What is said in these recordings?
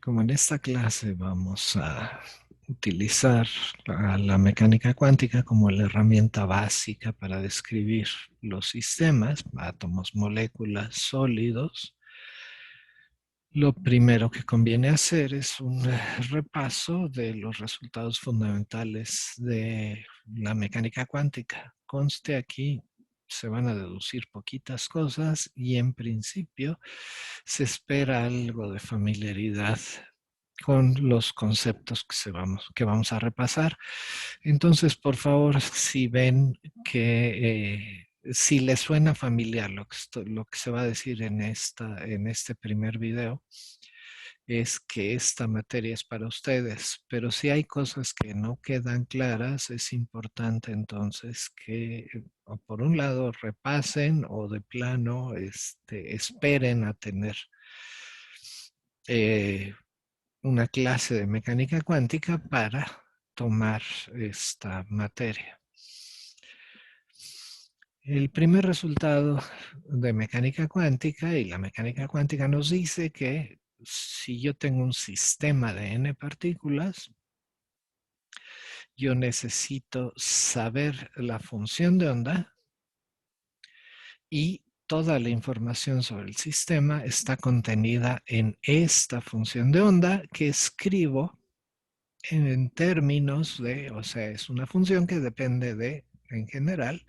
Como en esta clase vamos a utilizar la mecánica cuántica como la herramienta básica para describir los sistemas, átomos, moléculas, sólidos, lo primero que conviene hacer es un repaso de los resultados fundamentales de la mecánica cuántica. Conste aquí, se van a deducir poquitas cosas y en principio se espera algo de familiaridad con los conceptos que vamos a repasar. Entonces, por favor, si ven que si les suena familiar lo que se va a decir en este primer video, es que esta materia es para ustedes, pero si hay cosas que no quedan claras, es importante entonces que, o por un lado, repasen o de plano esperen a tener eh, una clase de mecánica cuántica para tomar esta materia. El primer resultado de mecánica cuántica, y la mecánica cuántica nos dice que si yo tengo un sistema de n partículas, yo necesito saber la función de onda y toda la información sobre el sistema está contenida en esta función de onda que escribo en términos de, o sea, es una función que depende de, en general,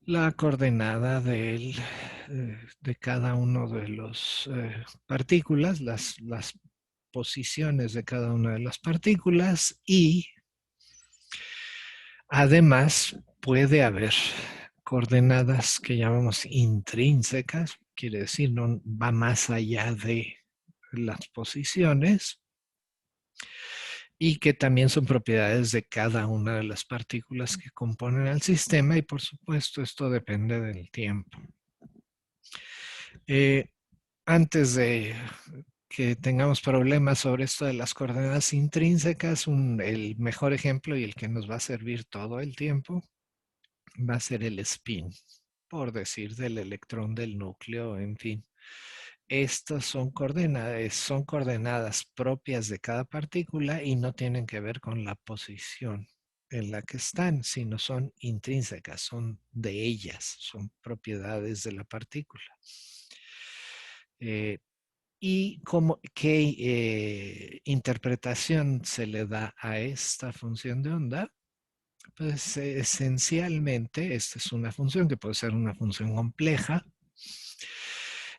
la coordenada de cada uno de los partículas, las posiciones de cada una de las partículas y además puede haber coordenadas que llamamos intrínsecas, quiere decir no va más allá de las posiciones y que también son propiedades de cada una de las partículas que componen el sistema y por supuesto esto depende del tiempo. Eh, Antes de que tengamos problemas sobre esto de las coordenadas intrínsecas, el mejor ejemplo y el que nos va a servir todo el tiempo va a ser el spin, por decir, del electrón del núcleo, en fin. Estas son coordenadas propias de cada partícula y no tienen que ver con la posición en la que están, sino son intrínsecas, son de ellas, son propiedades de la partícula. Eh, ¿Y qué interpretación se le da a esta función de onda? Pues esencialmente esta es una función que puede ser una función compleja.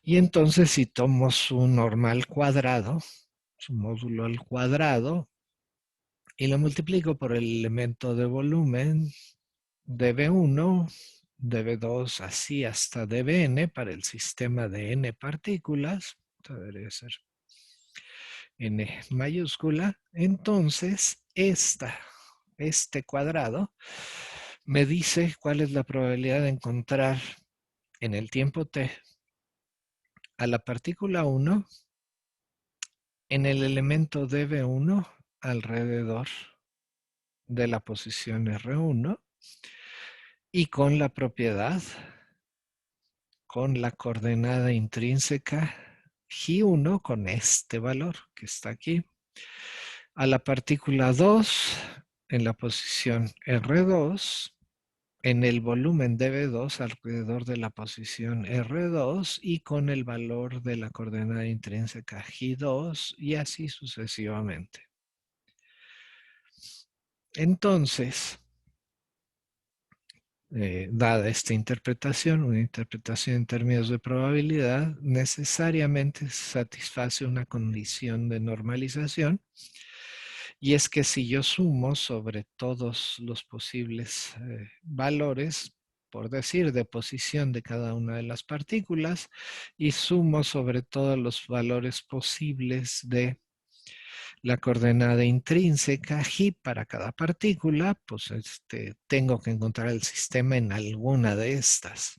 Y entonces si tomo su normal cuadrado, su módulo al cuadrado, y lo multiplico por el elemento de volumen dB1, dB2, así hasta dBn para el sistema de n partículas, debería ser n mayúscula, entonces este cuadrado me dice cuál es la probabilidad de encontrar en el tiempo t a la partícula 1 en el elemento dB1 alrededor de la posición R1 y con la propiedad, con la coordenada intrínseca G1 con este valor que está aquí, a la partícula 2 en la posición R2 en el volumen dB2 alrededor de la posición R2 y con el valor de la coordenada intrínseca G2 y así sucesivamente. Entonces, dada esta interpretación, una interpretación en términos de probabilidad, necesariamente satisface una condición de normalización. Y es que si yo sumo sobre todos los posibles valores, por decir, de posición de cada una de las partículas, y sumo sobre todos los valores posibles de la coordenada intrínseca G para cada partícula, pues tengo que encontrar el sistema en alguna de estas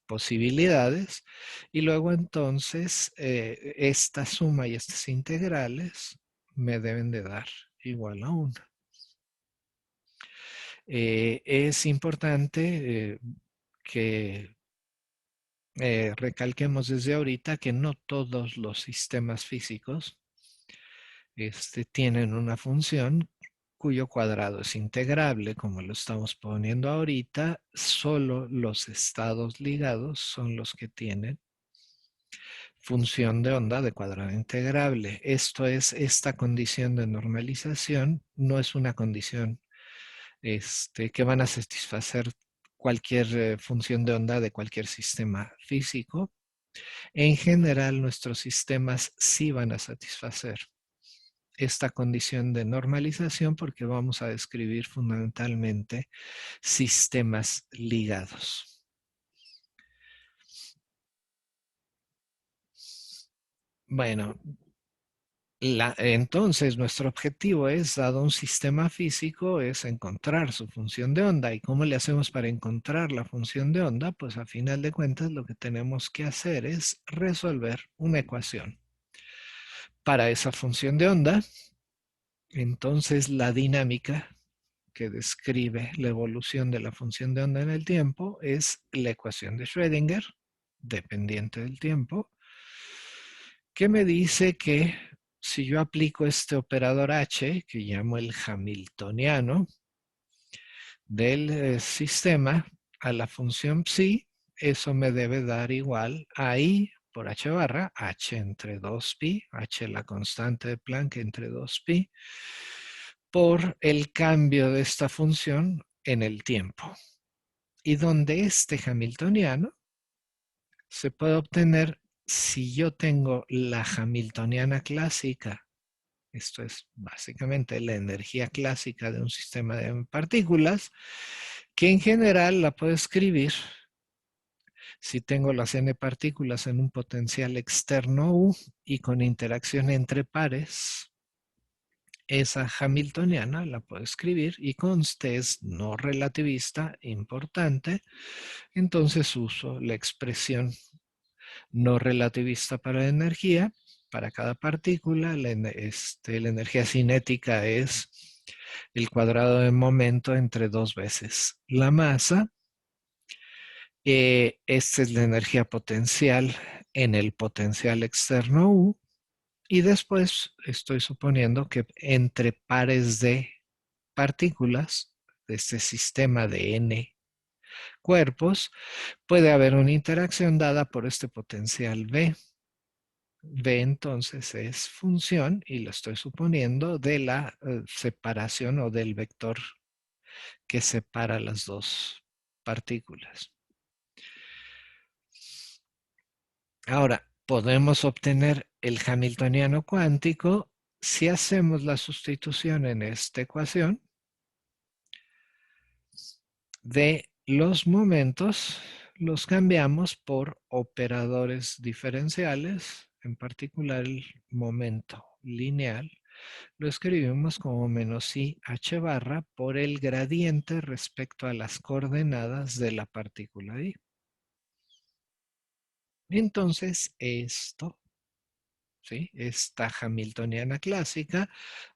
posibilidades y luego entonces esta suma y estas integrales me deben de dar igual a 1. Es importante que recalquemos desde ahorita que no todos los sistemas físicos tienen una función cuyo cuadrado es integrable, como lo estamos poniendo ahorita. Solo los estados ligados son los que tienen función de onda de cuadrado integrable. Esto es, esta condición de normalización no es una condición que van a satisfacer cualquier función de onda de cualquier sistema físico. En general, nuestros sistemas sí van a satisfacer esta condición de normalización porque vamos a describir fundamentalmente sistemas ligados. Bueno, entonces nuestro objetivo es, dado un sistema físico, es encontrar su función de onda. ¿Y cómo le hacemos para encontrar la función de onda? Pues a final de cuentas lo que tenemos que hacer es resolver una ecuación para esa función de onda. Entonces la dinámica que describe la evolución de la función de onda en el tiempo es la ecuación de Schrödinger, dependiente del tiempo, que me dice que si yo aplico este operador H, que llamo el Hamiltoniano, del sistema a la función psi, eso me debe dar igual a I por H barra, H entre 2pi, H la constante de Planck entre 2pi, por el cambio de esta función en el tiempo. Y donde este Hamiltoniano se puede obtener si yo tengo la Hamiltoniana clásica. Esto es básicamente la energía clásica de un sistema de partículas, que en general la puedo escribir si tengo las n partículas en un potencial externo U y con interacción entre pares. Esa hamiltoniana la puedo escribir y conste es no relativista, importante. Entonces uso la expresión no relativista para la energía. Para cada partícula, la energía cinética es el cuadrado de momento entre 2 veces la masa. Esta es la energía potencial en el potencial externo U. Y después estoy suponiendo que entre pares de partículas de este sistema de n cuerpos puede haber una interacción dada por este potencial V. V entonces es función, y lo estoy suponiendo, de la separación o del vector que separa las dos partículas. Ahora, podemos obtener el hamiltoniano cuántico si hacemos la sustitución en esta ecuación de los momentos, los cambiamos por operadores diferenciales, en particular el momento lineal, lo escribimos como menos i h barra por el gradiente respecto a las coordenadas de la partícula i. Entonces, esto, ¿sí? Esta hamiltoniana clásica,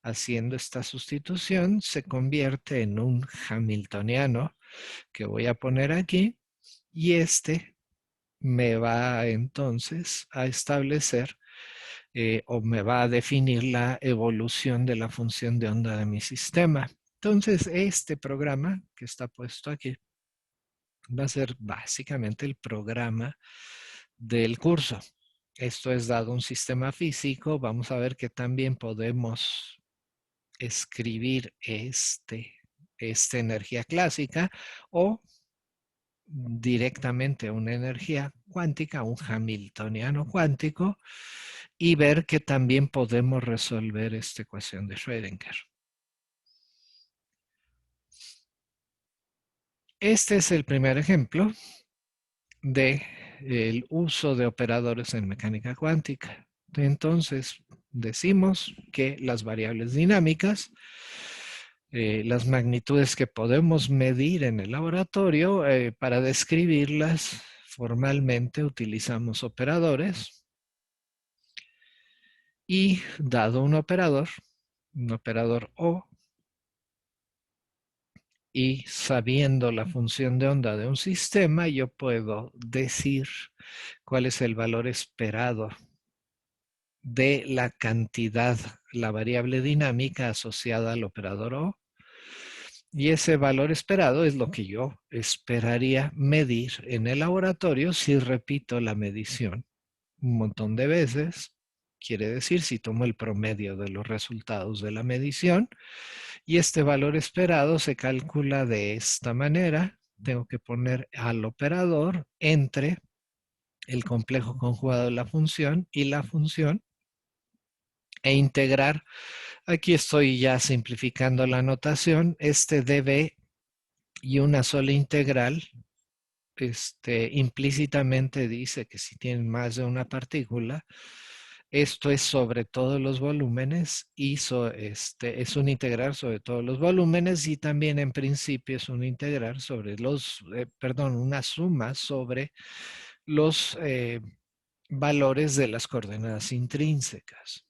haciendo esta sustitución, se convierte en un hamiltoniano que voy a poner aquí, y me va entonces a establecer o me va a definir la evolución de la función de onda de mi sistema. Entonces, este programa que está puesto aquí va a ser básicamente el programa del curso. Esto es dado un sistema físico. Vamos a ver que también podemos escribir esta energía clásica o directamente una energía cuántica, un hamiltoniano cuántico, y ver que también podemos resolver esta ecuación de Schrödinger. Este es el primer ejemplo del uso de operadores en mecánica cuántica. Entonces, decimos que las variables dinámicas, las magnitudes que podemos medir en el laboratorio, para describirlas formalmente utilizamos operadores, y dado un operador O, Y sabiendo la función de onda de un sistema, yo puedo decir cuál es el valor esperado de la cantidad, la variable dinámica asociada al operador O. Y ese valor esperado es lo que yo esperaría medir en el laboratorio si repito la medición un montón de veces. Quiere decir, si tomo el promedio de los resultados de la medición y este valor esperado se calcula de esta manera, tengo que poner al operador entre el complejo conjugado de la función y la función e integrar. Aquí estoy ya simplificando la notación. Este db y una sola integral implícitamente dice que si tienen más de una partícula, esto es sobre todos los volúmenes y es un integral sobre todos los volúmenes y también en principio es un integral sobre una suma sobre los valores de las coordenadas intrínsecas.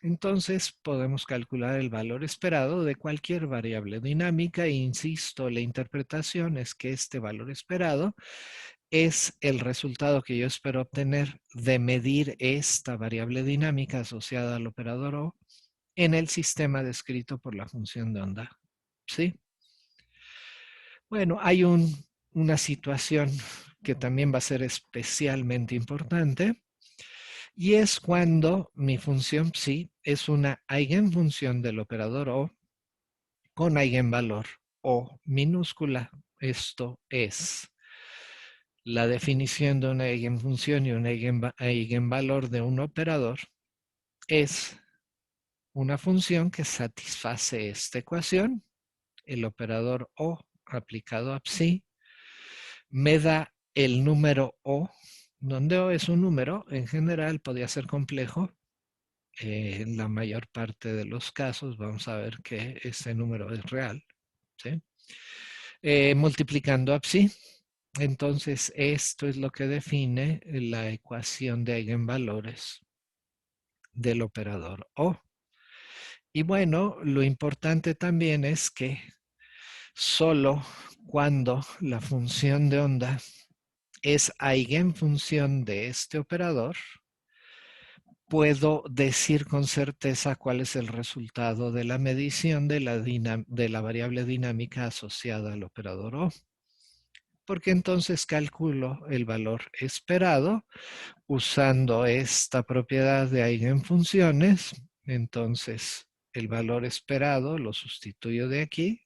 Entonces podemos calcular el valor esperado de cualquier variable dinámica e insisto, la interpretación es que este valor esperado es el resultado que yo espero obtener de medir esta variable dinámica asociada al operador O en el sistema descrito por la función de onda. ¿Sí? Bueno, hay una situación que también va a ser especialmente importante y es cuando mi función psi es una eigenfunción del operador O con eigenvalor O minúscula. Esto es la definición de una eigenfunción y un eigenvalor de un operador es una función que satisface esta ecuación, el operador O aplicado a psi, me da el número O, donde O es un número, en general podría ser complejo, en la mayor parte de los casos vamos a ver que ese número es real, ¿sí? Multiplicando a psi. Entonces, esto es lo que define la ecuación de eigenvalores del operador O. Y bueno, lo importante también es que solo cuando la función de onda es eigenfunción de este operador, puedo decir con certeza cuál es el resultado de la medición de la variable dinámica asociada al operador O. Porque entonces calculo el valor esperado usando esta propiedad de eigenfunciones. Entonces, el valor esperado lo sustituyo de aquí,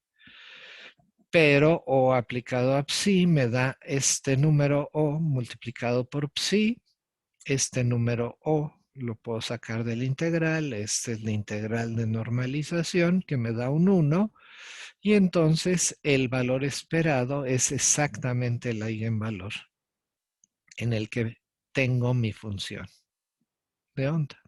pero O aplicado a psi me da este número O multiplicado por psi. Este número O lo puedo sacar de la integral. Esta es la integral de normalización que me da un 1. Y entonces el valor esperado es exactamente el eigenvalor en el que tengo mi función de onda.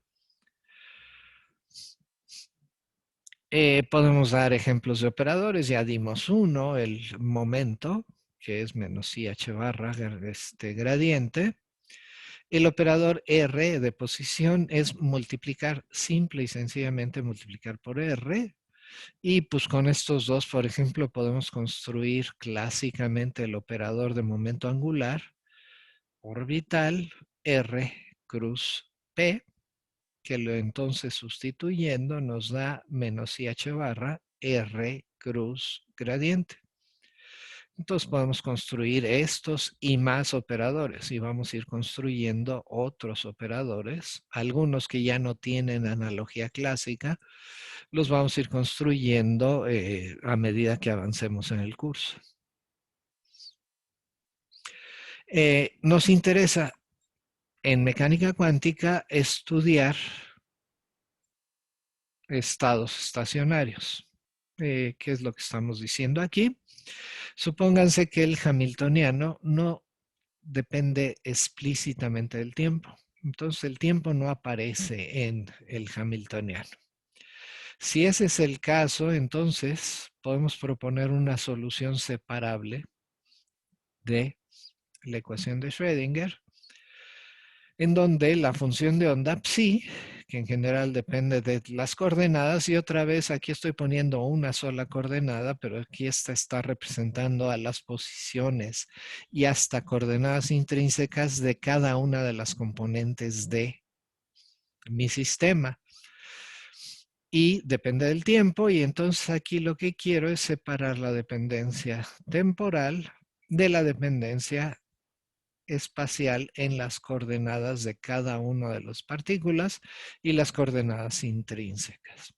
Podemos dar ejemplos de operadores. Ya dimos uno, el momento, que es menos IH barra gradiente. El operador R de posición es multiplicar, simple y sencillamente multiplicar por R. Y pues con estos dos, por ejemplo, podemos construir clásicamente el operador de momento angular orbital R cruz P, que lo entonces sustituyendo nos da menos IH barra R cruz gradiente. Entonces podemos construir estos y más operadores y vamos a ir construyendo otros operadores, algunos que ya no tienen analogía clásica, los vamos a ir construyendo a medida que avancemos en el curso. Nos interesa en mecánica cuántica estudiar estados estacionarios. ¿Qué es lo que estamos diciendo aquí? Supónganse que el hamiltoniano no depende explícitamente del tiempo. Entonces el tiempo no aparece en el hamiltoniano. Si ese es el caso, entonces podemos proponer una solución separable de la ecuación de Schrödinger, en donde la función de onda psi, que en general depende de las coordenadas, y otra vez aquí estoy poniendo una sola coordenada, pero aquí esta está representando a las posiciones y hasta coordenadas intrínsecas de cada una de las componentes de mi sistema. Y depende del tiempo, y entonces aquí lo que quiero es separar la dependencia temporal de la dependencia espacial en las coordenadas de cada una de las partículas y las coordenadas intrínsecas.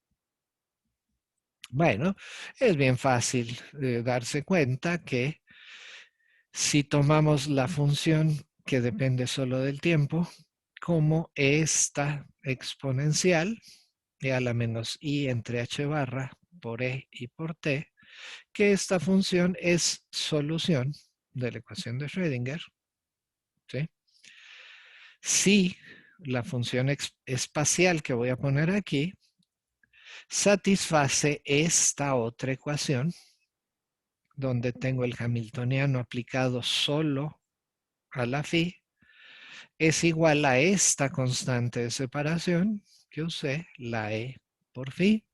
Bueno, es bien fácil darse cuenta que si tomamos la función que depende solo del tiempo como esta exponencial, e a la menos i entre h barra por e y por t, que esta función es solución de la ecuación de Schrödinger, ¿sí? Si la función espacial que voy a poner aquí satisface esta otra ecuación, donde tengo el hamiltoniano aplicado solo a la phi, es igual a esta constante de separación que usé, la e por phi.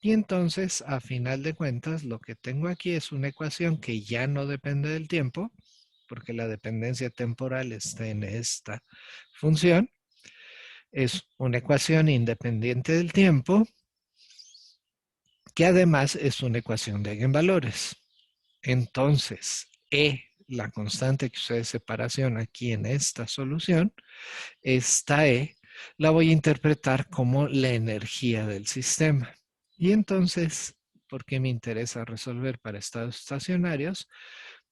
Y entonces, a final de cuentas, lo que tengo aquí es una ecuación que ya no depende del tiempo, porque la dependencia temporal está en esta función. Es una ecuación independiente del tiempo, que además es una ecuación de eigenvalores. Entonces, E, la constante que usé de separación aquí en esta solución, esta E, la voy a interpretar como la energía del sistema. Y entonces, ¿por qué me interesa resolver para estados estacionarios?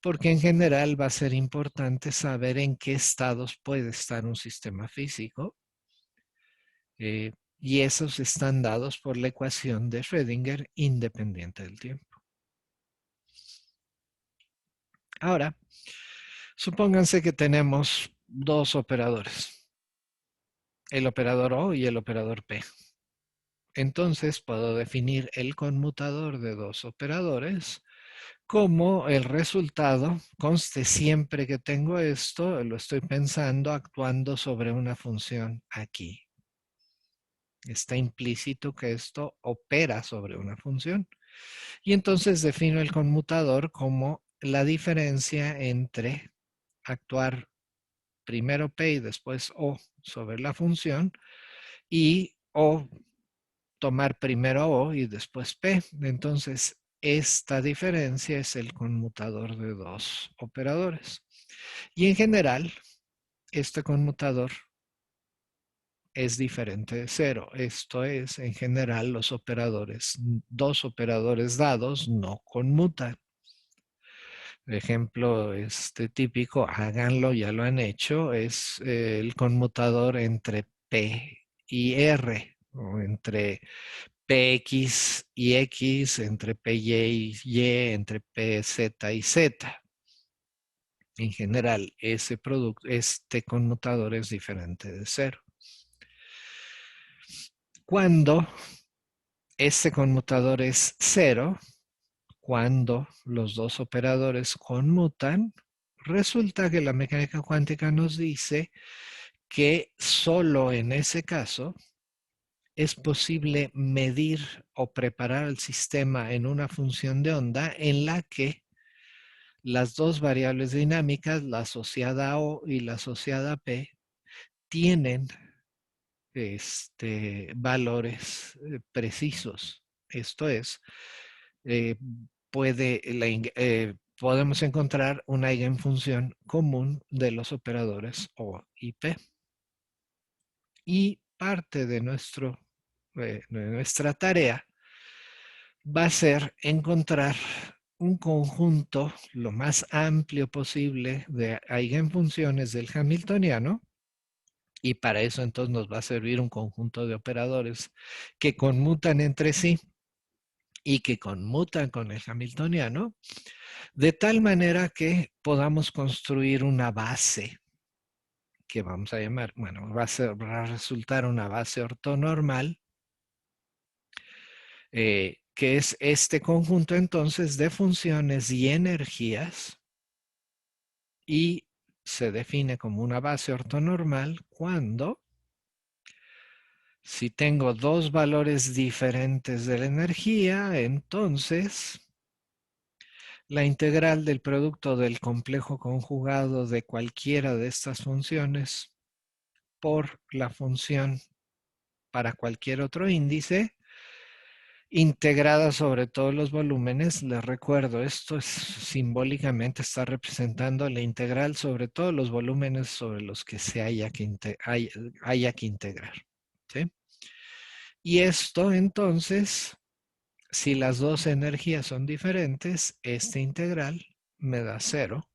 Porque en general va a ser importante saber en qué estados puede estar un sistema físico. Y esos están dados por la ecuación de Schrödinger independiente del tiempo. Ahora, supónganse que tenemos dos operadores, el operador O y el operador P. Entonces puedo definir el conmutador de dos operadores como el resultado, conste siempre que tengo esto, lo estoy pensando actuando sobre una función aquí. Está implícito que esto opera sobre una función. Y entonces defino el conmutador como la diferencia entre actuar primero P y después O sobre la función, y O tomar primero O y después P. Entonces, esta diferencia es el conmutador de dos operadores. Y en general, este conmutador es diferente de cero. Esto es, en general, los operadores, dos operadores dados no conmutan. Ejemplo típico, háganlo, ya lo han hecho, es el conmutador entre P y R, o entre PX y X, entre PY y Y, entre PZ y Z. En general, ese producto, este conmutador es diferente de cero. Cuando este conmutador es cero, cuando los dos operadores conmutan, resulta que la mecánica cuántica nos dice que solo en ese caso es posible medir o preparar el sistema en una función de onda en la que las dos variables dinámicas, la asociada O y la asociada P, tienen valores precisos. Esto es, eh, podemos encontrar una eigenfunción común de los operadores O y P. Y parte de nuestra tarea va a ser encontrar un conjunto lo más amplio posible de eigenfunciones del hamiltoniano, y para eso entonces nos va a servir un conjunto de operadores que conmutan entre sí y que conmutan con el hamiltoniano, de tal manera que podamos construir una base que vamos a llamar, bueno, va a resultar una base ortonormal, que es este conjunto entonces de funciones y energías, y se define como una base ortonormal cuando Si tengo dos valores diferentes de la energía, entonces la integral del producto del complejo conjugado de cualquiera de estas funciones por la función para cualquier otro índice, integrada sobre todos los volúmenes. Les recuerdo, esto es simbólicamente está representando la integral sobre todos los volúmenes sobre los que se haya que integrar. ¿Sí? Y esto entonces, si las dos energías son diferentes, esta integral me da cero.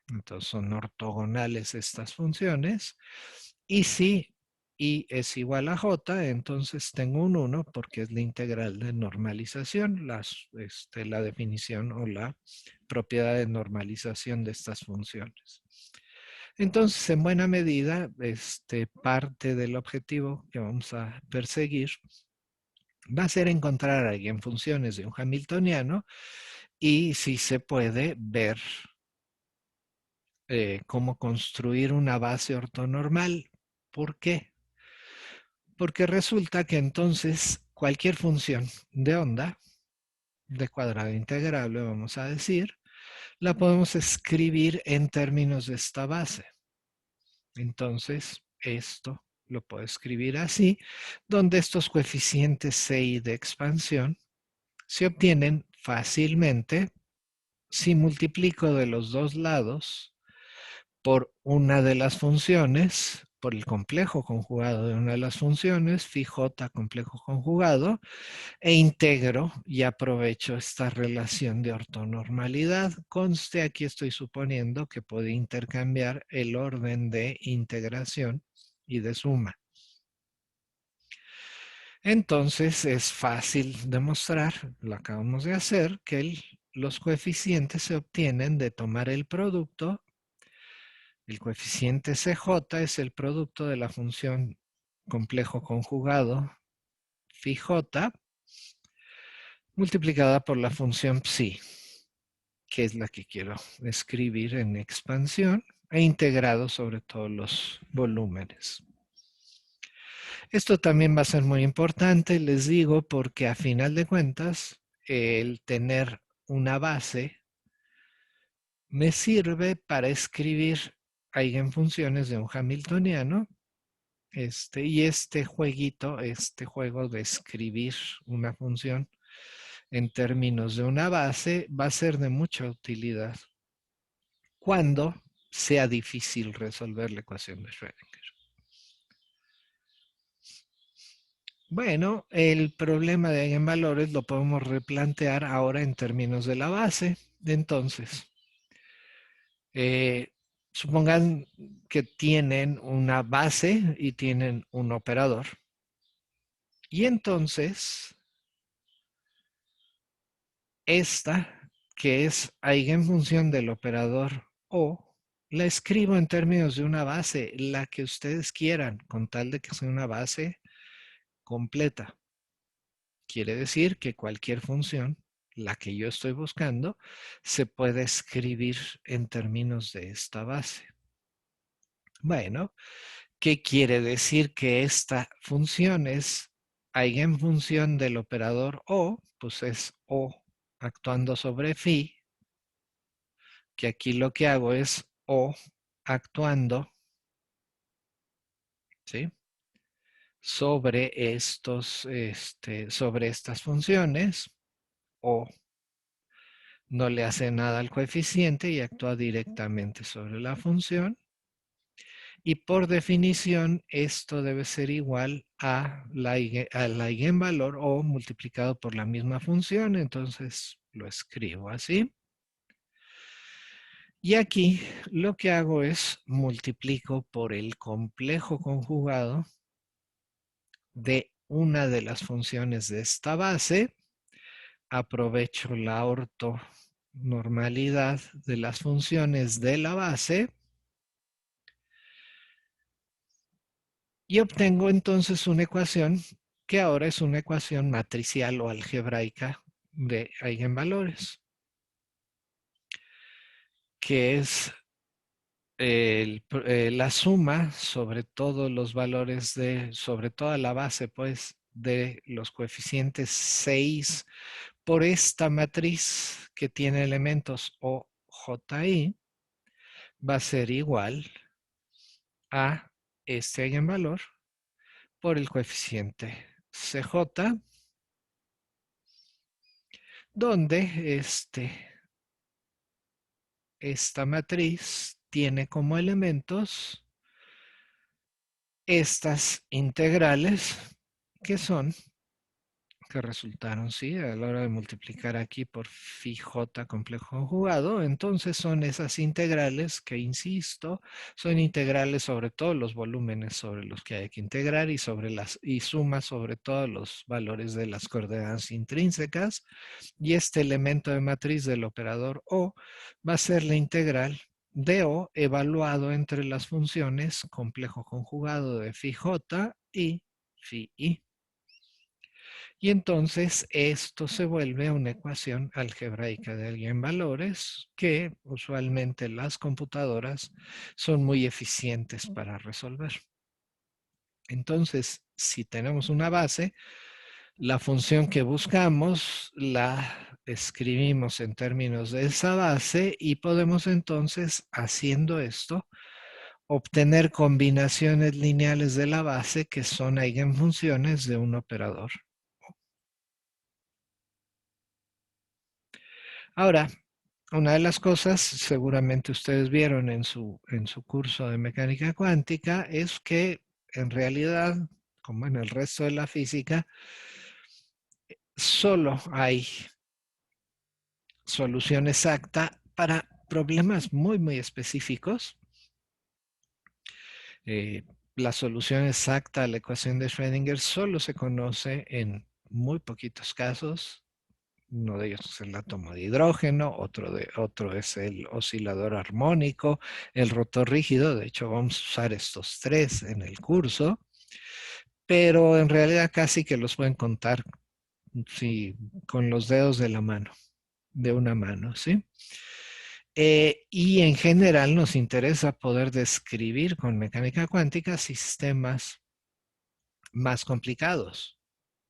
Entonces son ortogonales estas funciones. Y si I es igual a J, entonces tengo un 1 porque es la integral de normalización, la definición o la propiedad de normalización de estas funciones. Entonces, en buena medida, parte del objetivo que vamos a perseguir va a ser encontrar eigenfunciones de un hamiltoniano y si se puede ver cómo construir una base ortonormal. ¿Por qué? Porque resulta que entonces cualquier función de onda, de cuadrado integrable, vamos a decir, la podemos escribir en términos de esta base. Entonces, esto lo puedo escribir así, donde estos coeficientes CI de expansión se obtienen fácilmente si multiplico de los dos lados por una de las funciones, por el complejo conjugado de una de las funciones, phi j complejo conjugado, e integro y aprovecho esta relación de ortonormalidad. Conste, aquí estoy suponiendo que puedo intercambiar el orden de integración y de suma. Entonces es fácil demostrar, lo acabamos de hacer, que los coeficientes se obtienen de tomar el producto. El coeficiente CJ es el producto de la función complejo conjugado phi j multiplicada por la función psi, que es la que quiero escribir en expansión e integrado sobre todos los volúmenes. Esto también va a ser muy importante, les digo, porque a final de cuentas el tener una base me sirve para escribir eigenfunciones de un hamiltoniano. Y este jueguito, este juego de escribir una función en términos de una base va a ser de mucha utilidad cuando sea difícil resolver la ecuación de Schrödinger. Bueno, el problema de eigenvalores lo podemos replantear ahora en términos de la base. Entonces, supongan que tienen una base y tienen un operador. Y entonces, esta, que es eigenfunción del operador O, la escribo en términos de una base, la que ustedes quieran, con tal de que sea una base completa. Quiere decir que cualquier función, la que yo estoy buscando, se puede escribir en términos de esta base. Bueno, ¿qué quiere decir que esta función es eigenfunción del operador O? Pues es O actuando sobre phi, que aquí lo que hago es O actuando, ¿sí?, sobre sobre estas funciones. O no le hace nada al coeficiente y actúa directamente sobre la función. Y por definición, esto debe ser igual al eigenvalor O multiplicado por la misma función. Entonces lo escribo así. Y aquí lo que hago es multiplico por el complejo conjugado de una de las funciones de esta base. Aprovecho la ortonormalidad de las funciones de la base y obtengo entonces una ecuación que ahora es una ecuación matricial o algebraica de eigenvalores, que es la suma sobre todos los valores sobre toda la base, pues, de los coeficientes 6 por esta matriz que tiene elementos OJI va a ser igual a este eigenvalor por el coeficiente CJ, donde esta matriz tiene como elementos estas integrales que resultaron, ¿sí? A la hora de multiplicar aquí por phi j complejo conjugado, entonces son esas integrales que, insisto, son integrales sobre todos los volúmenes sobre los que hay que integrar y suma sobre todos los valores de las coordenadas intrínsecas, y este elemento de matriz del operador O va a ser la integral de O evaluado entre las funciones complejo conjugado de phi j y phi i. Y entonces esto se vuelve una ecuación algebraica de eigenvalores que usualmente las computadoras son muy eficientes para resolver. Entonces, si tenemos una base, la función que buscamos la escribimos en términos de esa base y podemos entonces, haciendo esto, obtener combinaciones lineales de la base que son eigenfunciones de un operador. Ahora, una de las cosas, seguramente ustedes vieron en su curso de mecánica cuántica, es que en realidad, como en el resto de la física, solo hay solución exacta para problemas muy, muy específicos. Eh, la solución exacta a la ecuación de Schrödinger solo se conoce en muy poquitos casos. Uno de ellos es el átomo de hidrógeno, otro es el oscilador armónico, el rotor rígido. De hecho, vamos a usar estos tres en el curso, pero en realidad casi que los pueden contar, sí, con los dedos de la mano, de una mano, ¿sí? Y en general nos interesa poder describir con mecánica cuántica sistemas más complicados,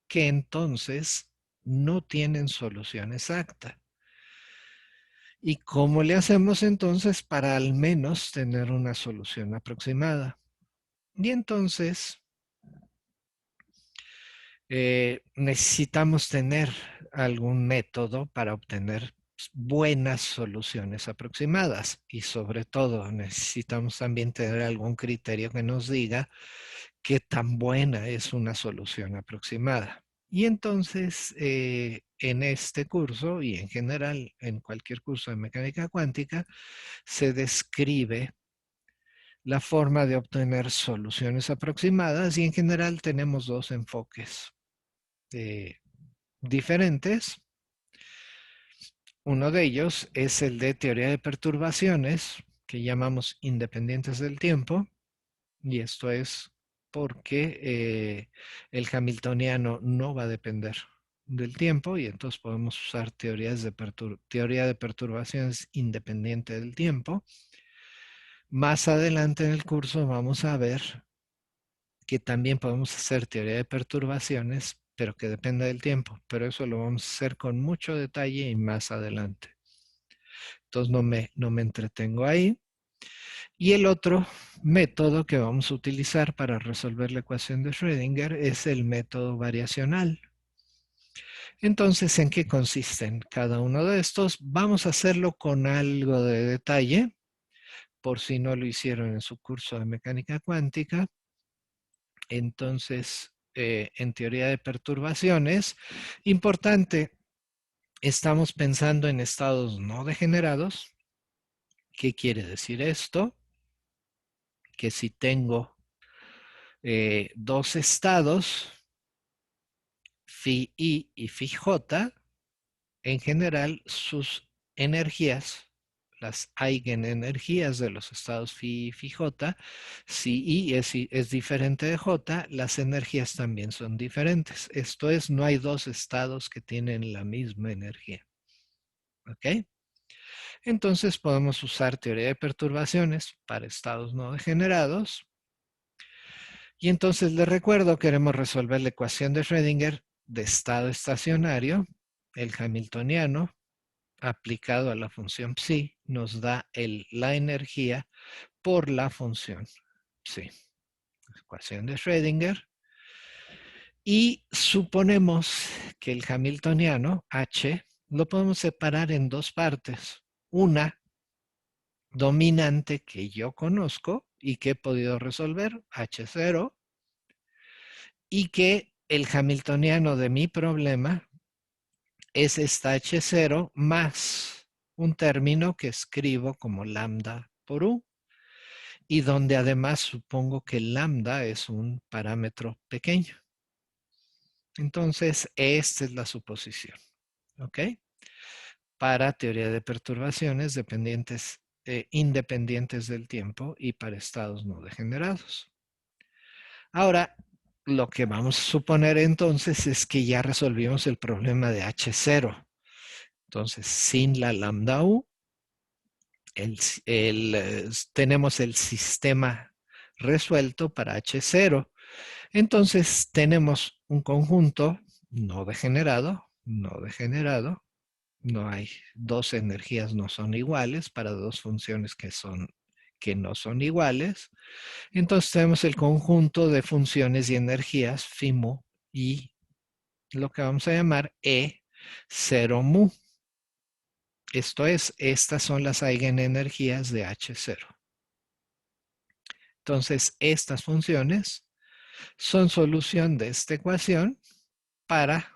que entonces no tienen solución exacta. ¿Y cómo le hacemos entonces para al menos tener una solución aproximada? Y entonces necesitamos tener algún método para obtener buenas soluciones aproximadas, y sobre todo necesitamos también tener algún criterio que nos diga qué tan buena es una solución aproximada. Y entonces, en este curso y en general en cualquier curso de mecánica cuántica, se describe la forma de obtener soluciones aproximadas, y en general tenemos dos enfoques diferentes. Uno de ellos es el de teoría de perturbaciones, que llamamos independientes del tiempo, y esto es porque el hamiltoniano no va a depender del tiempo, y entonces podemos usar teoría de perturbaciones independiente del tiempo. Más adelante en el curso vamos a ver que también podemos hacer teoría de perturbaciones, pero que depende del tiempo. Pero eso lo vamos a hacer con mucho detalle y más adelante. Entonces no me entretengo ahí. Y el otro método que vamos a utilizar para resolver la ecuación de Schrödinger es el método variacional. Entonces, ¿en qué consisten cada uno de estos? Vamos a hacerlo con algo de detalle, por si no lo hicieron en su curso de mecánica cuántica. Entonces, en teoría de perturbaciones, importante, estamos pensando en estados no degenerados. ¿Qué quiere decir esto? Que si tengo dos estados, phi i y phi j, en general sus energías, las eigenenergías de los estados phi y phi j, si i es diferente de j, las energías también son diferentes. Esto es, no hay dos estados que tienen la misma energía. ¿Ok? Entonces podemos usar teoría de perturbaciones para estados no degenerados. Y entonces les recuerdo, queremos resolver la ecuación de Schrödinger de estado estacionario, el hamiltoniano, aplicado a la función psi, nos da la energía por la función psi. Ecuación de Schrödinger. Y suponemos que el hamiltoniano, H, lo podemos separar en dos partes. Una dominante que yo conozco y que he podido resolver, H0, y que el hamiltoniano de mi problema es esta H0 más un término que escribo como lambda por U y donde además supongo que lambda es un parámetro pequeño. Entonces, esta es la suposición, ¿ok? Para teoría de perturbaciones independientes del tiempo y para estados no degenerados. Ahora, lo que vamos a suponer entonces es que ya resolvimos el problema de H0. Entonces, sin la lambda U, tenemos el sistema resuelto para H0. Entonces, tenemos un conjunto no degenerado, no hay dos energías no son iguales para dos funciones que no son iguales. Entonces tenemos el conjunto de funciones y energías phi mu y lo que vamos a llamar E0 mu. Esto es, estas son las eigenenergías de H0. Entonces, estas funciones son solución de esta ecuación para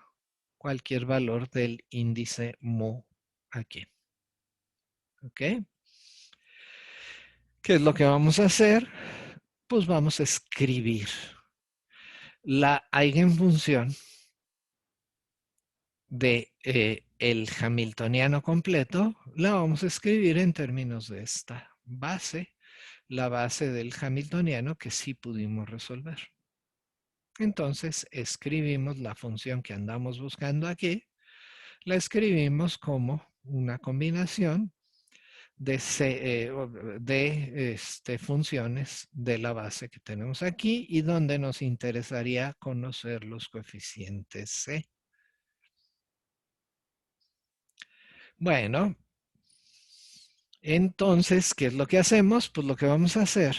cualquier valor del índice mu aquí. ¿Ok? ¿Qué es lo que vamos a hacer? Pues vamos a escribir la eigenfunción de el hamiltoniano completo, la vamos a escribir en términos de esta base, la base del hamiltoniano que sí pudimos resolver. Entonces escribimos la función que andamos buscando aquí, la escribimos como una combinación de funciones de la base que tenemos aquí y donde nos interesaría conocer los coeficientes C. Bueno, entonces, ¿qué es lo que hacemos? Pues lo que vamos a hacer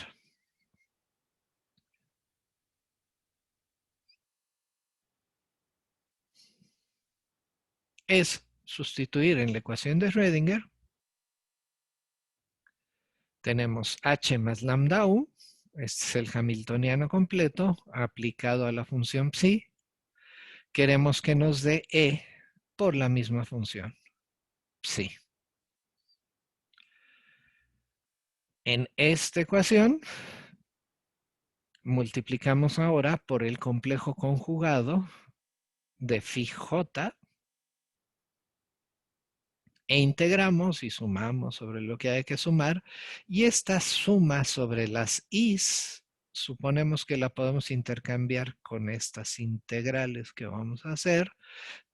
es sustituir en la ecuación de Schrödinger. Tenemos h más lambda u, este es el hamiltoniano completo aplicado a la función psi. Queremos que nos dé e por la misma función psi. En esta ecuación multiplicamos ahora por el complejo conjugado de phi j e integramos y sumamos sobre lo que hay que sumar, y esta suma sobre las i's suponemos que la podemos intercambiar con estas integrales que vamos a hacer,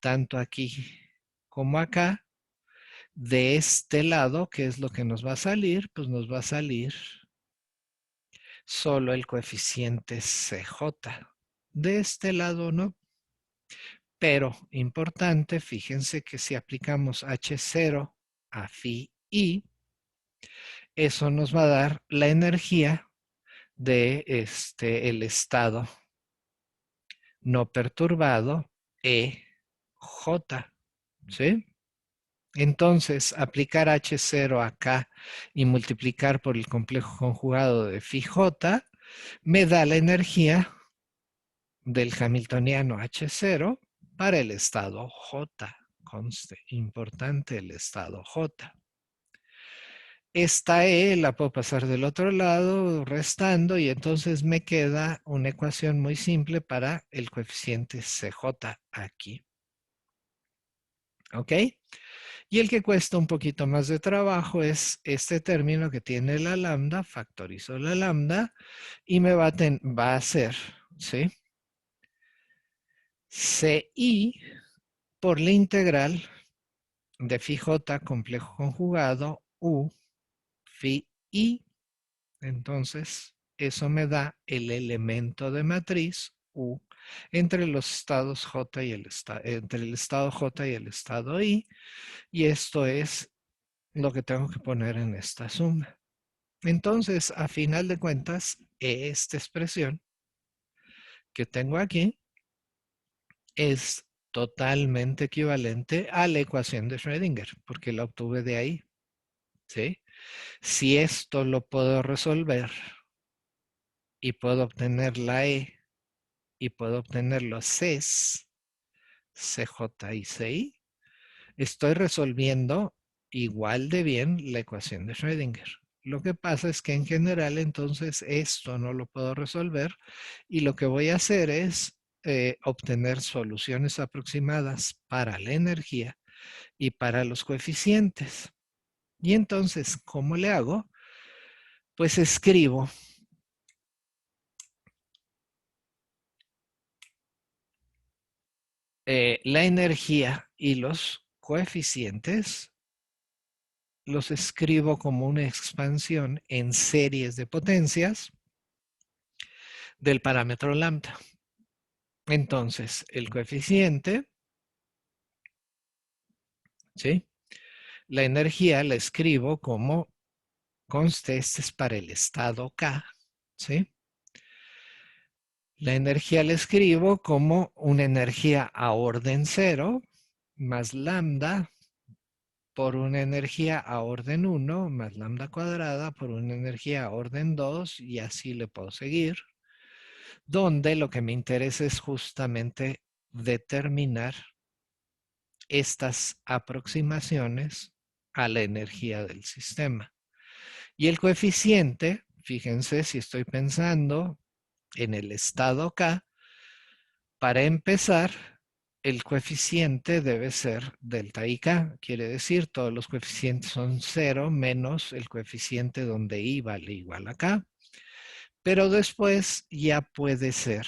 tanto aquí como acá. De este lado, ¿qué es lo que nos va a salir? Pues nos va a salir solo el coeficiente CJ. De este lado no. Pero importante, fíjense que si aplicamos H0 a phi i, eso nos va a dar la energía de el estado no perturbado EJ. ¿Sí? Entonces, aplicar H0 acá y multiplicar por el complejo conjugado de phi J me da la energía del hamiltoniano H0 para el estado J. Conste, importante el estado J. Esta E la puedo pasar del otro lado restando y entonces me queda una ecuación muy simple para el coeficiente CJ aquí. ¿Ok? Y el que cuesta un poquito más de trabajo es este término que tiene la lambda, factorizo la lambda y me va a hacer, ¿sí? CI por la integral de phi j complejo conjugado u phi i. Entonces, eso me da el elemento de matriz u entre los estados j y entre el estado j y el estado i. Y esto es lo que tengo que poner en esta suma. Entonces, a final de cuentas, esta expresión que tengo aquí es totalmente equivalente a la ecuación de Schrödinger, porque la obtuve de ahí, ¿sí? Si esto lo puedo resolver y puedo obtener la E y puedo obtener los Cs, CJ y CI, estoy resolviendo igual de bien la ecuación de Schrödinger. Lo que pasa es que en general entonces esto no lo puedo resolver y lo que voy a hacer es obtener soluciones aproximadas para la energía y para los coeficientes. Y entonces, ¿cómo le hago? Pues escribo la energía y los coeficientes, los escribo como una expansión en series de potencias del parámetro lambda. Entonces, el coeficiente, ¿sí? La energía la escribo como conste, este es para el estado K, ¿sí? La energía la escribo como una energía a orden cero más lambda por una energía a orden 1 más lambda cuadrada por una energía a orden 2 y así le puedo seguir, donde lo que me interesa es justamente determinar estas aproximaciones a la energía del sistema. Y el coeficiente, fíjense si estoy pensando en el estado K, para empezar, el coeficiente debe ser delta IK, quiere decir todos los coeficientes son 0 menos el coeficiente donde I vale igual a K, pero después ya puede ser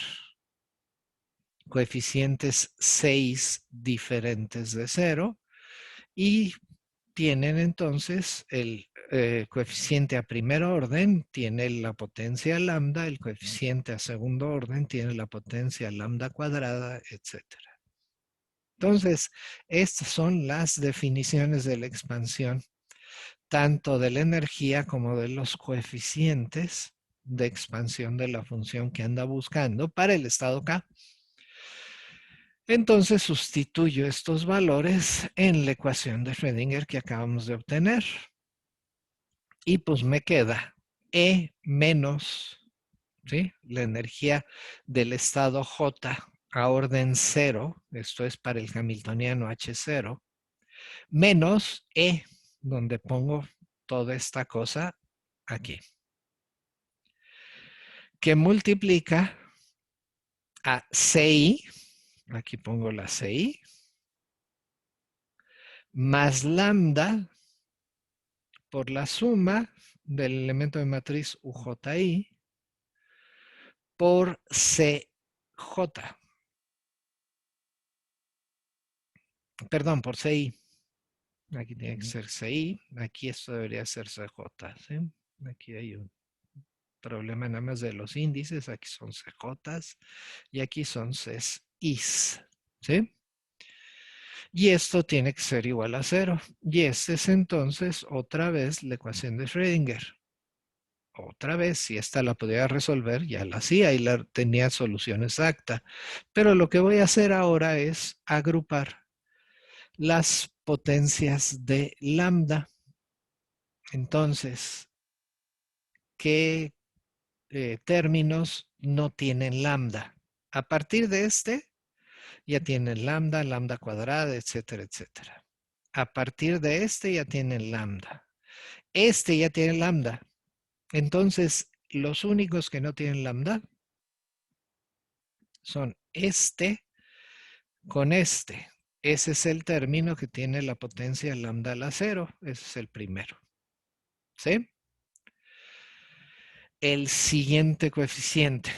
coeficientes 6 diferentes de 0 y tienen entonces el coeficiente a primer orden tiene la potencia lambda, el coeficiente a segundo orden tiene la potencia lambda cuadrada, etcétera. Entonces, estas son las definiciones de la expansión, tanto de la energía como de los coeficientes de expansión de la función que anda buscando para el estado K. Entonces sustituyo estos valores en la ecuación de Schrödinger que acabamos de obtener. Y pues me queda E menos, ¿sí?, la energía del estado J a orden cero, esto es para el hamiltoniano H0, menos E, donde pongo toda esta cosa aquí, que multiplica a CI, aquí pongo la CI, más lambda por la suma del elemento de matriz UJI por CJ. Perdón, por CI. Aquí tiene que ser CI. Aquí esto debería ser CJ. ¿Sí? Aquí hay un problema nada más de los índices. Aquí son CJs y aquí son CIs. ¿Sí? Y esto tiene que ser igual a 0. Y este es entonces otra vez la ecuación de Schrödinger. Otra vez, si esta la podía resolver, ya la hacía y la tenía solución exacta. Pero lo que voy a hacer ahora es agrupar las potencias de lambda. Entonces, ¿qué términos no tienen lambda? A partir de este, ya tienen lambda, lambda cuadrada, etcétera, etcétera. A partir de este ya tienen lambda. Este ya tiene lambda. Entonces, los únicos que no tienen lambda son este con este. Ese es el término que tiene la potencia lambda a la cero. Ese es el primero. ¿Sí? El siguiente coeficiente.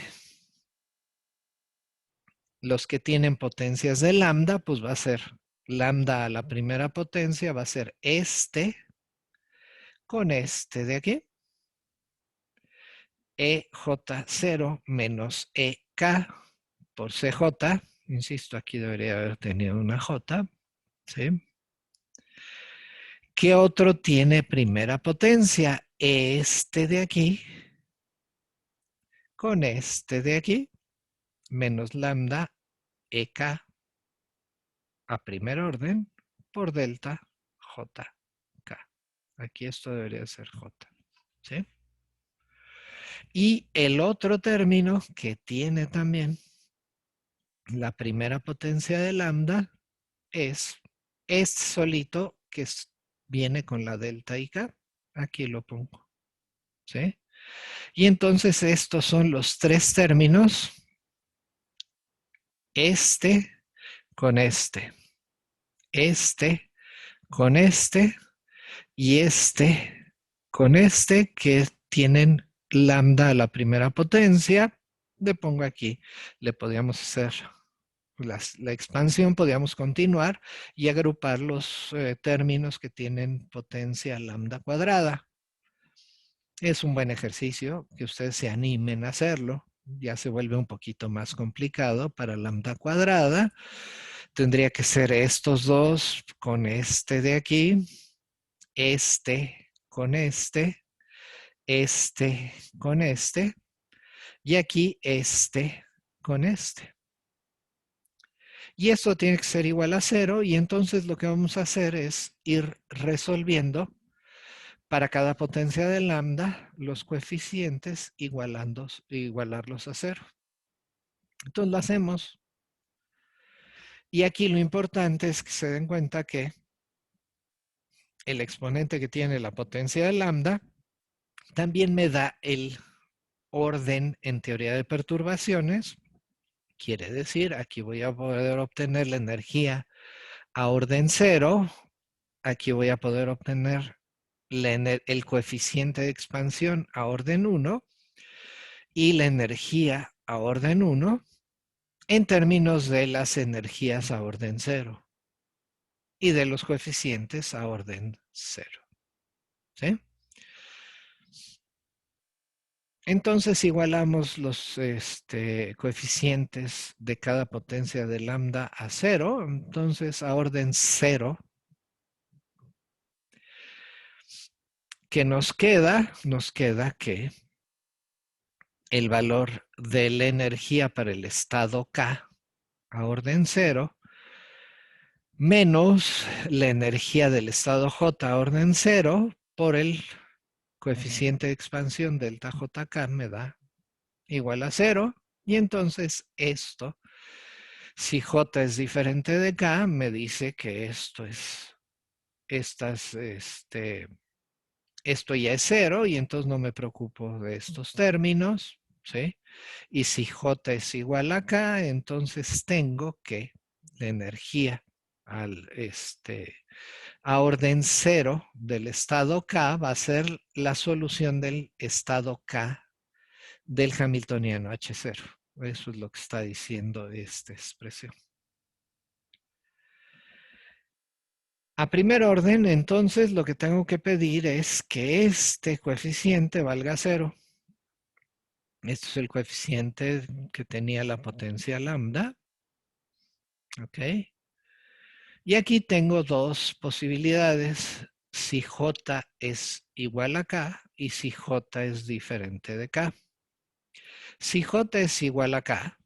Los que tienen potencias de lambda, pues va a ser lambda a la primera potencia va a ser este con este de aquí. EJ0 menos EK por CJ. Insisto, aquí debería haber tenido una J. ¿Sí? ¿Qué otro tiene primera potencia? Este de aquí con este de aquí menos lambda EK a primer orden por delta JK. Aquí esto debería ser J. ¿Sí? Y el otro término que tiene también la primera potencia de lambda es este solito que viene con la delta IK. Aquí lo pongo. ¿Sí? Y entonces estos son los tres términos. Este con este con este y este con este que tienen lambda a la primera potencia. Le pongo aquí, le podríamos hacer la expansión, podríamos continuar y agrupar los términos que tienen potencia lambda cuadrada. Es un buen ejercicio que ustedes se animen a hacerlo. Ya se vuelve un poquito más complicado para lambda cuadrada. Tendría que ser estos dos con este de aquí, este con este con este, y aquí este con este. Y esto tiene que ser igual a 0, y entonces lo que vamos a hacer es ir resolviendo para cada potencia de lambda los coeficientes igualarlos a 0. Entonces lo hacemos. Y aquí lo importante es que se den cuenta que el exponente que tiene la potencia de lambda también me da el orden en teoría de perturbaciones. Quiere decir, aquí voy a poder obtener la energía a orden 0. Aquí voy a poder obtener el coeficiente de expansión a orden 1 y la energía a orden 1 en términos de las energías a orden 0 y de los coeficientes a orden 0. ¿Sí? Entonces igualamos los coeficientes de cada potencia de lambda a 0. Entonces a orden 0, ¿qué nos queda? Nos queda que el valor de la energía para el estado K a orden 0 menos la energía del estado J a orden 0 por el coeficiente de expansión delta JK me da igual a 0. Y entonces esto, si J es diferente de K, me dice que esto ya es 0, y entonces no me preocupo de estos términos. ¿Sí? Y si J es igual a K, entonces tengo que la energía a orden 0 del estado K va a ser la solución del estado K del hamiltoniano H0. Eso es lo que está diciendo esta expresión. A primer orden, entonces, lo que tengo que pedir es que este coeficiente valga 0. Este es el coeficiente que tenía la potencia lambda. ¿Ok? Y aquí tengo dos posibilidades. Si J es igual a K y si J es diferente de K. Si J es igual a K,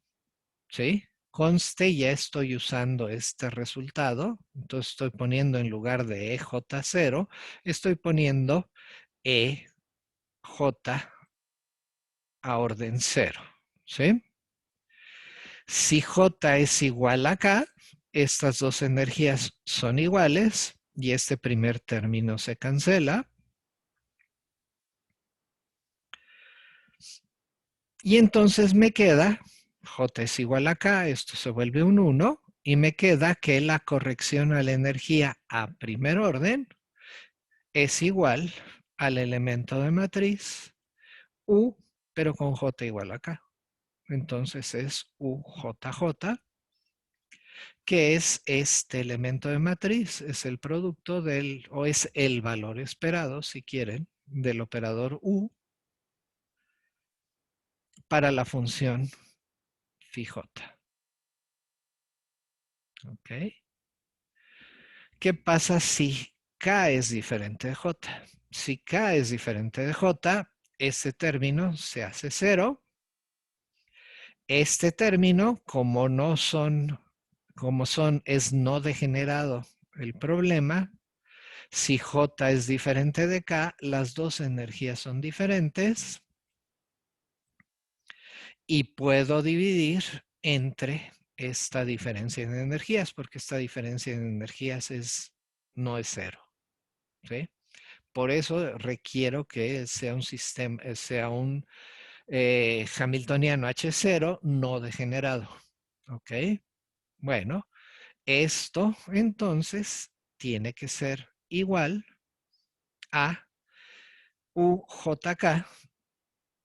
¿sí? Conste, ya estoy usando este resultado. Entonces estoy poniendo en lugar de EJ0, estoy poniendo EJ a orden 0. ¿Sí? Si J es igual a K, estas dos energías son iguales y este primer término se cancela. Y entonces me queda, J es igual a K, esto se vuelve un 1, y me queda que la corrección a la energía a primer orden es igual al elemento de matriz U, pero con J igual a K. Entonces es UJJ. que es este elemento de matriz, es el producto del, o es el valor esperado, si quieren, del operador U para la función phi j. ¿Ok? ¿Qué pasa si K es diferente de J? Si K es diferente de J, este término se hace cero. Este término, es no degenerado el problema. Si J es diferente de K, las dos energías son diferentes y puedo dividir entre esta diferencia en energías, porque esta diferencia en energías no es cero. ¿Sí? Por eso requiero que sea un sistema, sea un Hamiltoniano H0 no degenerado. ¿Ok? Bueno, esto entonces tiene que ser igual a UJK.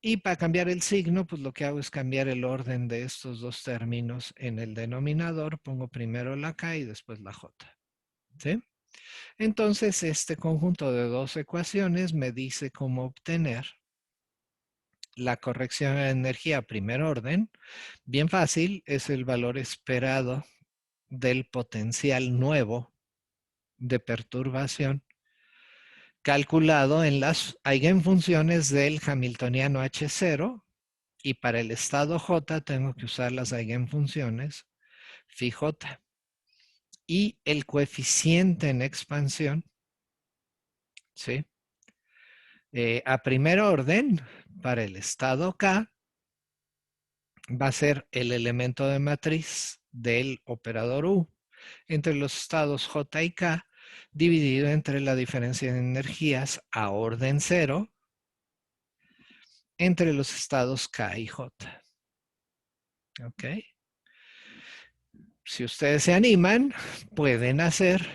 Y para cambiar el signo, pues lo que hago es cambiar el orden de estos dos términos en el denominador. Pongo primero la K y después la J. ¿Sí? Entonces, este conjunto de dos ecuaciones me dice cómo obtener la corrección de energía a primer orden. Bien fácil, es el valor esperado del potencial nuevo de perturbación calculado en las eigenfunciones del Hamiltoniano H0 y para el estado J tengo que usar las eigenfunciones phi j y el coeficiente en expansión, ¿sí? A primer orden, para el estado K, va a ser el elemento de matriz del operador U entre los estados J y K dividido entre la diferencia de energías a orden cero entre los estados K y J. ¿Ok? Si ustedes se animan, pueden hacer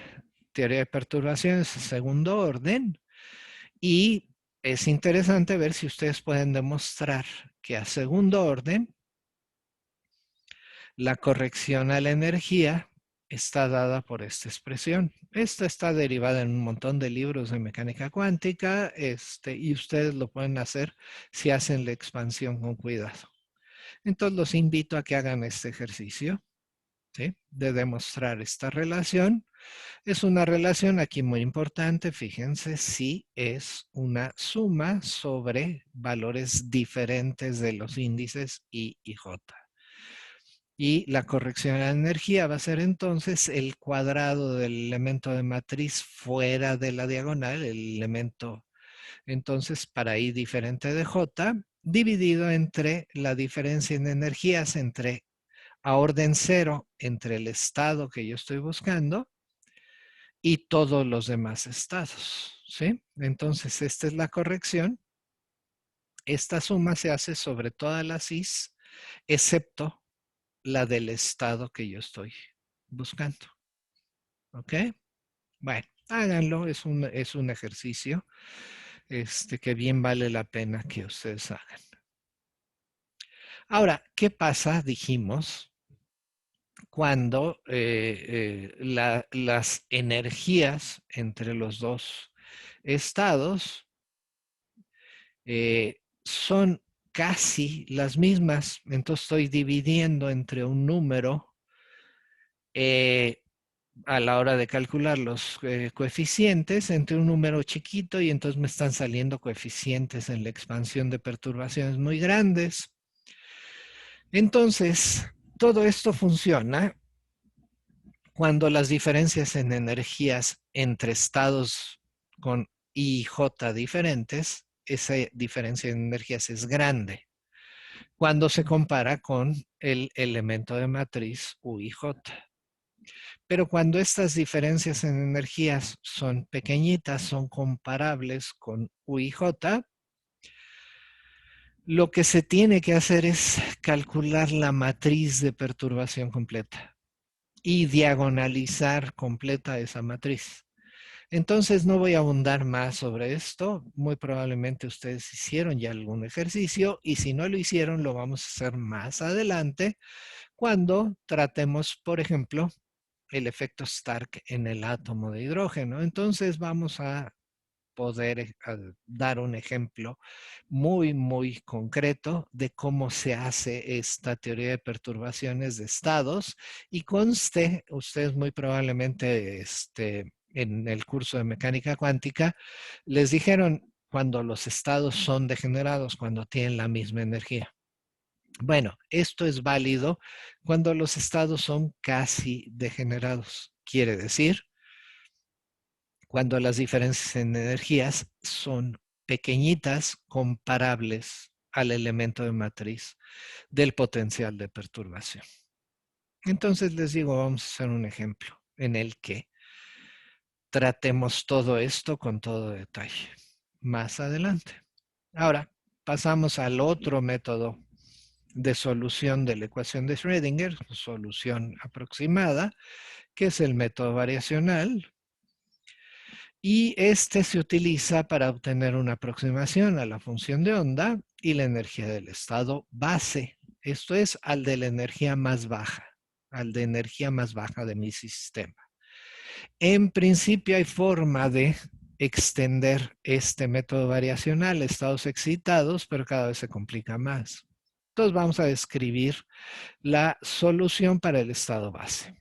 teoría de perturbaciones a segundo orden y es interesante ver si ustedes pueden demostrar que a segundo orden la corrección a la energía está dada por esta expresión. Esta está derivada en un montón de libros de mecánica cuántica y ustedes lo pueden hacer si hacen la expansión con cuidado. Entonces los invito a que hagan este ejercicio, ¿sí?, de demostrar esta relación. Es una relación aquí muy importante, fíjense, si es una suma sobre valores diferentes de los índices I y J. Y la corrección a la energía va a ser entonces el cuadrado del elemento de matriz fuera de la diagonal, el elemento entonces para I diferente de J, dividido entre la diferencia en energías entre a orden cero entre el estado que yo estoy buscando y todos los demás estados, ¿sí? Entonces esta es la corrección. Esta suma se hace sobre todas las I's, excepto la del estado que yo estoy buscando. ¿Ok? Bueno, háganlo, es un ejercicio que bien vale la pena que ustedes hagan. Ahora, ¿qué pasa, dijimos, cuando las energías entre los dos estados son casi las mismas? Entonces estoy dividiendo entre un número a la hora de calcular los coeficientes entre un número chiquito y entonces me están saliendo coeficientes en la expansión de perturbaciones muy grandes. Entonces, todo esto funciona cuando las diferencias en energías entre estados con I y J diferentes, esa diferencia en energías es grande cuando se compara con el elemento de matriz U y J. Pero cuando estas diferencias en energías son pequeñitas, son comparables con U y J, lo que se tiene que hacer es calcular la matriz de perturbación completa y diagonalizar completa esa matriz. Entonces no voy a abundar más sobre esto. Muy probablemente ustedes hicieron ya algún ejercicio y si no lo hicieron lo vamos a hacer más adelante cuando tratemos, por ejemplo, el efecto Stark en el átomo de hidrógeno. Entonces vamos a poder dar un ejemplo muy concreto de cómo se hace esta teoría de perturbaciones de estados y conste, ustedes muy probablemente en el curso de mecánica cuántica les dijeron cuando los estados son degenerados, cuando tienen la misma energía. Bueno, esto es válido cuando los estados son casi degenerados. Quiere decir, cuando las diferencias en energías son pequeñitas comparables al elemento de matriz del potencial de perturbación. Entonces les digo, vamos a hacer un ejemplo en el que tratemos todo esto con todo detalle más adelante. Ahora, pasamos al otro método de solución de la ecuación de Schrödinger, solución aproximada, que es el método variacional. Y este se utiliza para obtener una aproximación a la función de onda y la energía del estado base. Esto es al de la energía más baja, al de energía más baja de mi sistema. En principio hay forma de extender este método variacional a estados excitados, pero cada vez se complica más. Entonces vamos a describir la solución para el estado base.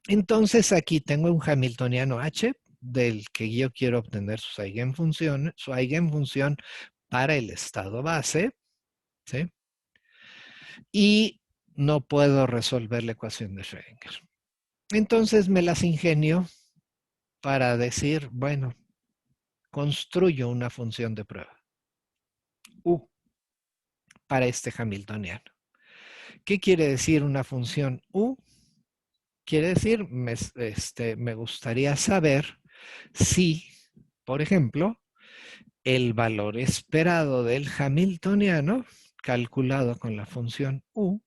Entonces aquí tengo un hamiltoniano H del que yo quiero obtener su eigenfunción para el estado base, ¿sí? Y no puedo resolver la ecuación de Schrödinger. Entonces me las ingenio para decir, bueno, construyo una función de prueba U para este hamiltoniano. ¿Qué quiere decir una función U? Quiere decir, me gustaría saber si, por ejemplo, el valor esperado del hamiltoniano, calculado con la función U,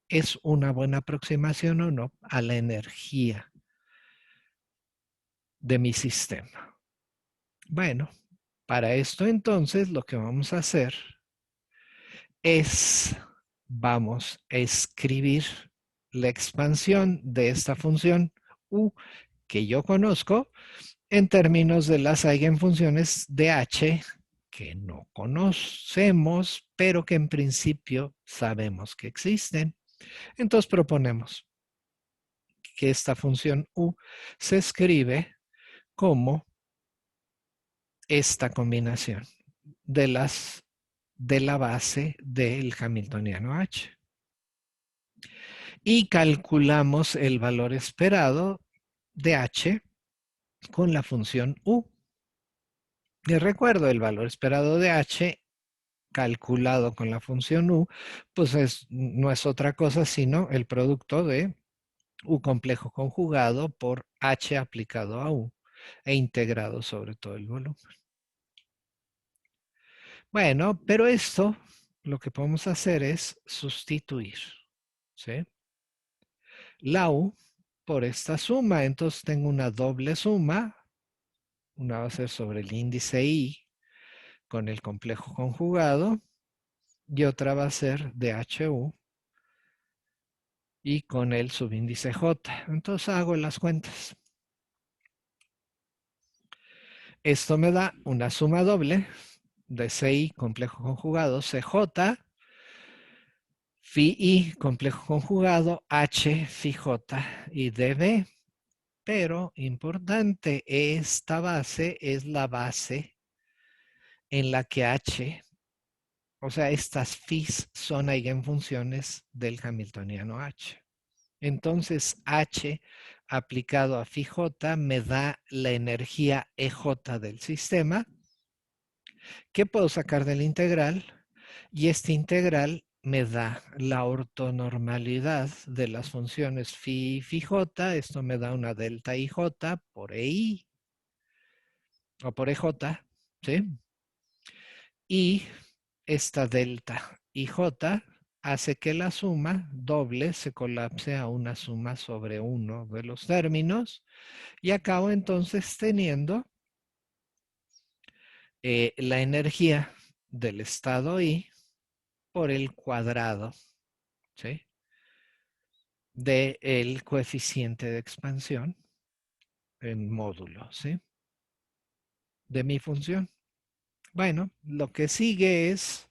es una buena aproximación o no a la energía de mi sistema. Bueno, para esto entonces lo que vamos a hacer es, vamos a escribir la expansión de esta función U que yo conozco en términos de las eigenfunciones de H que no conocemos, pero que en principio sabemos que existen. Entonces proponemos que esta función U se escribe como esta combinación de la base del hamiltoniano H. Y calculamos el valor esperado de H con la función U. Y recuerdo, el valor esperado de H calculado con la función U, pues no es otra cosa sino el producto de U complejo conjugado por H aplicado a U e integrado sobre todo el volumen. Bueno, pero esto lo que podemos hacer es sustituir, ¿sí? La U por esta suma. Entonces tengo una doble suma. Una va a ser sobre el índice I con el complejo conjugado y otra va a ser de HU y con el subíndice J. Entonces hago las cuentas. Esto me da una suma doble de CI complejo conjugado, CJ, Phi I complejo conjugado, H, Phi J y DB. Pero importante, esta base es la base en la que H, o sea, estas Phis son eigenfunciones del hamiltoniano H. Entonces H aplicado a phi j me da la energía EJ del sistema que puedo sacar del integral y este integral me da la ortonormalidad de las funciones phi y phi j. Esto me da una delta ij por EI o por EJ, ¿sí? Y esta delta ij hace que la suma doble se colapse a una suma sobre uno de los términos y acabo entonces teniendo la energía del estado I por el cuadrado, ¿sí?, del coeficiente de expansión en módulo, ¿sí?, de mi función. Bueno, lo que sigue es,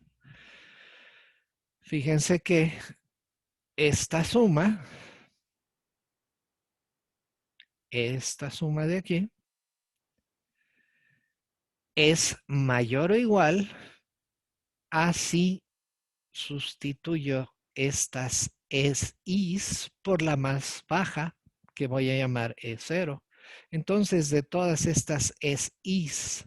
fíjense que esta suma de aquí, es mayor o igual a si sustituyo estas Is por la más baja, que voy a llamar E0. Entonces, de todas estas Is,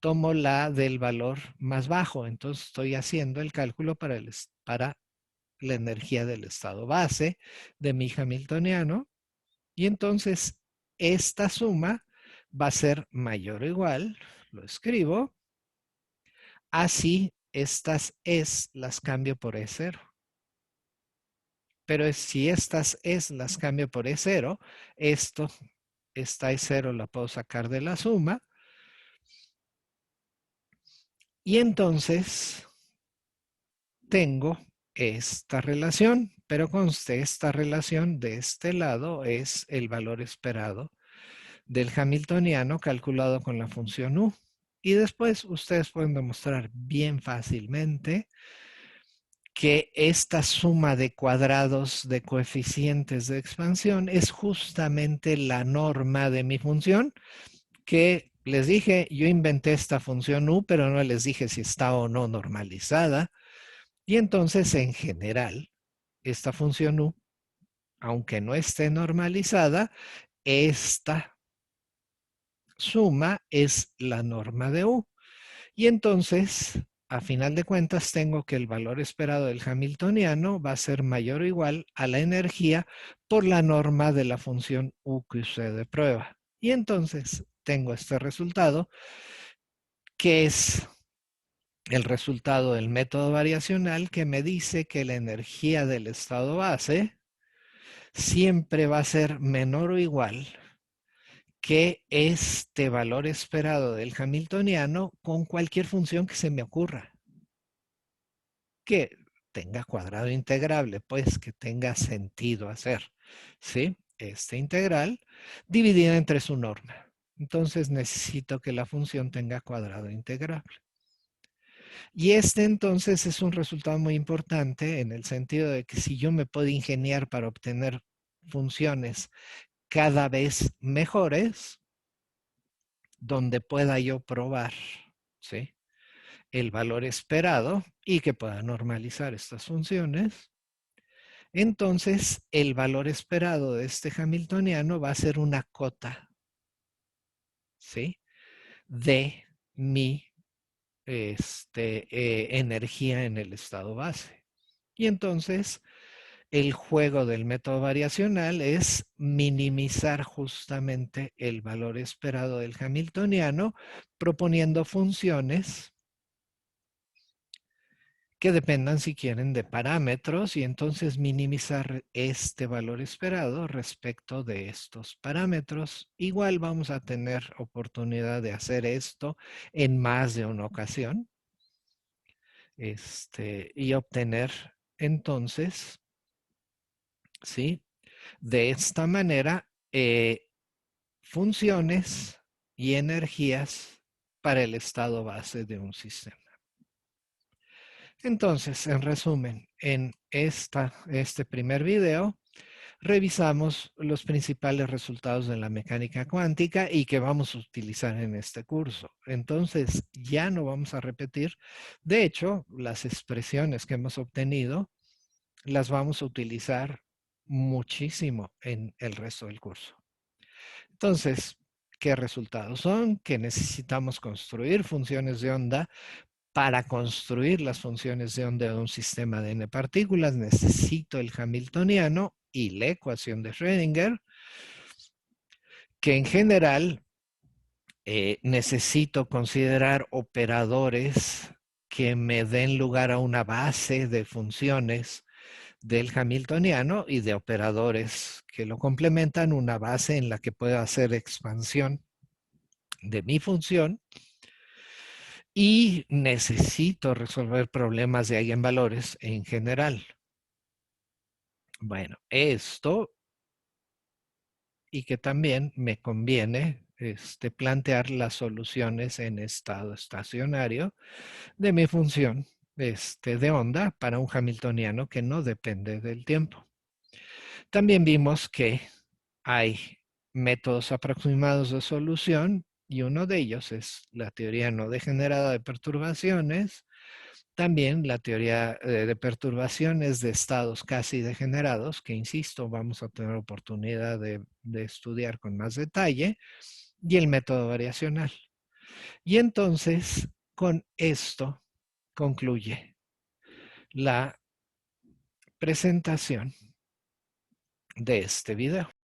tomo la del valor más bajo. Entonces, estoy haciendo el cálculo para la energía del estado base de mi hamiltoniano. Y entonces, esta suma va a ser mayor o igual, lo escribo, así estas las cambio por E0. Pero si estas las cambio por E0, esta E0 la puedo sacar de la suma. Y entonces tengo esta relación, pero conste, esta relación de este lado es el valor esperado del hamiltoniano calculado con la función u. Y después ustedes pueden demostrar bien fácilmente que esta suma de cuadrados de coeficientes de expansión es justamente la norma de mi función, que les dije, yo inventé esta función u, pero no les dije si está o no normalizada. Y entonces, en general, esta función u, aunque no esté normalizada, esta suma es la norma de u. Y entonces, a final de cuentas, tengo que el valor esperado del hamiltoniano va a ser mayor o igual a la energía por la norma de la función u que usted prueba. Y entonces tengo este resultado, que es el resultado del método variacional, que me dice que la energía del estado base siempre va a ser menor o igual que este valor esperado del hamiltoniano con cualquier función que se me ocurra, que tenga cuadrado integrable, pues que tenga sentido hacer, ¿sí? Esta integral dividida entre su norma. Entonces necesito que la función tenga cuadrado integrable. Y este entonces es un resultado muy importante en el sentido de que si yo me puedo ingeniar para obtener funciones cada vez mejores, donde pueda yo probar, ¿sí?, el valor esperado y que pueda normalizar estas funciones, entonces el valor esperado de este hamiltoniano va a ser una cota, ¿sí?, de mi energía en el estado base. Y entonces el juego del método variacional es minimizar justamente el valor esperado del hamiltoniano proponiendo funciones que dependan, si quieren, de parámetros y entonces minimizar este valor esperado respecto de estos parámetros. Igual vamos a tener oportunidad de hacer esto en más de una ocasión, y obtener entonces, ¿sí?, de esta manera, funciones y energías para el estado base de un sistema. Entonces, en resumen, en este primer video, revisamos los principales resultados de la mecánica cuántica y que vamos a utilizar en este curso. Entonces, ya no vamos a repetir. De hecho, las expresiones que hemos obtenido las vamos a utilizar muchísimo en el resto del curso. Entonces, ¿qué resultados son? Que necesitamos construir funciones de onda. Para construir las funciones de onda de un sistema de n partículas, necesito el hamiltoniano y la ecuación de Schrödinger, que en general necesito considerar operadores que me den lugar a una base de funciones del hamiltoniano y de operadores que lo complementan, una base en la que pueda hacer expansión de mi función, y necesito resolver problemas de eigenvalores en general. Bueno, esto, y que también me conviene plantear las soluciones en estado estacionario de mi función de onda para un hamiltoniano que no depende del tiempo. También vimos que hay métodos aproximados de solución y uno de ellos es la teoría no degenerada de perturbaciones, también la teoría de perturbaciones de estados casi degenerados, que insisto, vamos a tener oportunidad de estudiar con más detalle, y el método variacional. Y entonces, con esto concluye la presentación de este video.